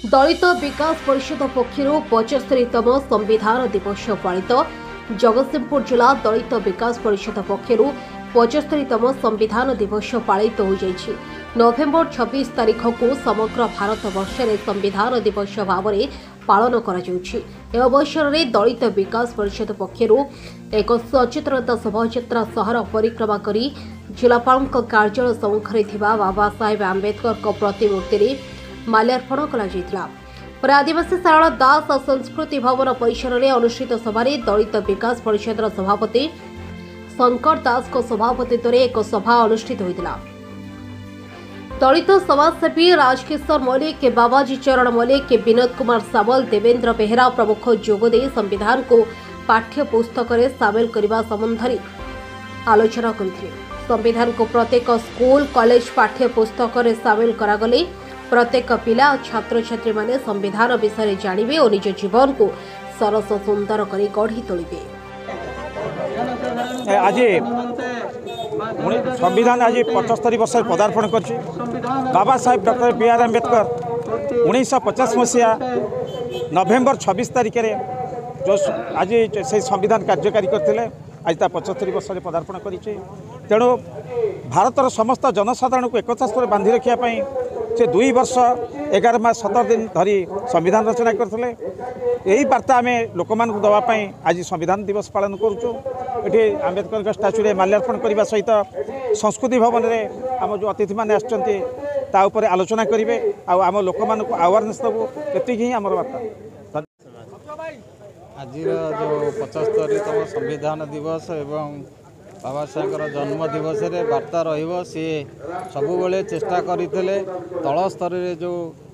दलित विकास परिषद पक्षर 75तम संविधान दिवस पालित। जगतसिंहपुर जिला दलित विकास परिषद पक्षर 75तम संविधान दिवस पालित हो जाइछि। नवेम्बर 26 तारिख को समग्र भारत वर्ष में संविधान दिवस भाव में पालन करा जाउछि। ए अवसर में दलित विकास परिषद पक्षर एक सचेतनता शोभायात्रा शहर परिक्रमा करी जिलापाल कार्यालय सम्मुखें थिबा बाबा साहेब आंबेडकर प्रतिमूर्ति रे माल्यार्पण करा। पर आदिवासी सारला दास और संस्कृति भवन परिसर में अनुष्ठित सभारे दलित विकास परिषद सभापति शंकर दास को सभापतित्व में एक सभा अनुष्ठित होता। दलित समाजसेवी राजकिशोर मल्लिक, बाबाजी चरण मल्लिक, विनोद कुमार सामल, देवेंद्र बेहरा प्रमुख जोगदे संविधान को पाठ्य पुस्तक में सामिल करने संबंध आलोचना करते। संविधान को प्रत्येक स्कूल कॉलेज पाठ्य पुस्तक में सामिल करागले प्रत्येक पिला और छात्र छात्री माने संविधान विषय जानिबे और निज जीवन को सरस सुंदर करी गढ़ी तोलिबे। आज संविधान आज 75 वर्ष पदार्पण कर Baba Saheb doctor B are Ambedkar 1950 मसीहा नवेम्बर 26 तारिख में जो आज से संविधान कार्यकारी करते आज 75 वर्ष पदार्पण कर तेणु भारतर समस्त जनसाधारण को एकता सूत्र बांधि रखापी से 2 वर्ष 11 मास 17 दिन धरी संविधान रचना करते। यही वार्ता आम लोक मानक देवाई आज संविधान दिवस पालन करुचु। ये आंबेडकर स्टाच्यू में माल्यार्पण करने सहित संस्कृति भवन में आम जो अतिथि मैंने आसपर आलोचना करेंगे आम लोक मानक अवेयरनेस देवु ये आम वार्ता। आज जो 75तम संविधान दिवस एवं बाबा साहेब जन्म दिवस रे वार्ता सी सबुबले चेष्टा करते तल स्तर रे जो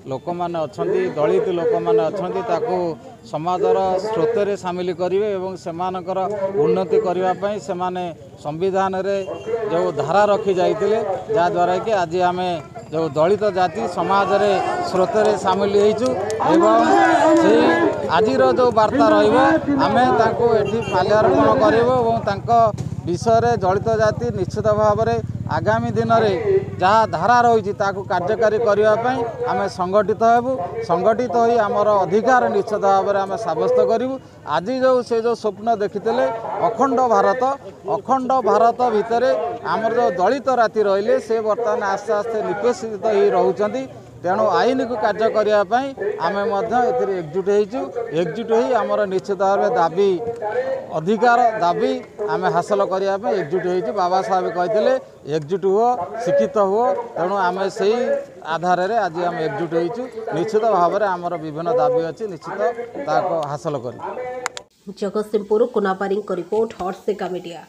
लोक मैंने अच्छा दलित लोक मैंने अच्छा समाजर स्रोत रे सामिल करेंगे एवं सेमानकर उन्नति करने से संविधान रे जो धारा रखी जाते जहाँद्वारा कि आज आम जो दलित जाति समाज रे स्रोत रे सामिल होइछु एवं आज जो वार्ता रमें माल्यार्पण करूँ विषय दलित जाति निश्चित भाव में आगामी दिन में जहाँ धारा रही कार्यकारी करने आम संगठित हेबु। संगठित हो आमर अधिकार निश्चित भाव में आम सब्यस्त करूँ। आज जो से जो स्वप्न देखते अखंड भारत भितर आमर जो दलित राति रहिले से बर्तमान आस्ते आस्ते निपेषित हो रोचंती। तेणु आईन को कार्य करने आम एकजुट हो आमर निश्चित भाव में दाबी अधिकार दाबी आम हासिल करने एकजुट हो। बाबा साहेब कहते एकजुट हुओ शिक्षित हुओ। तेणु आम से आधार में आज आम एकजुट हो निश्चित भाव में आमर विभिन्न दाबी अच्छी निश्चित हासिल कर। जगतसिंहपुर कुनापारी रिपोर्ट हॉटसेका मीडिया।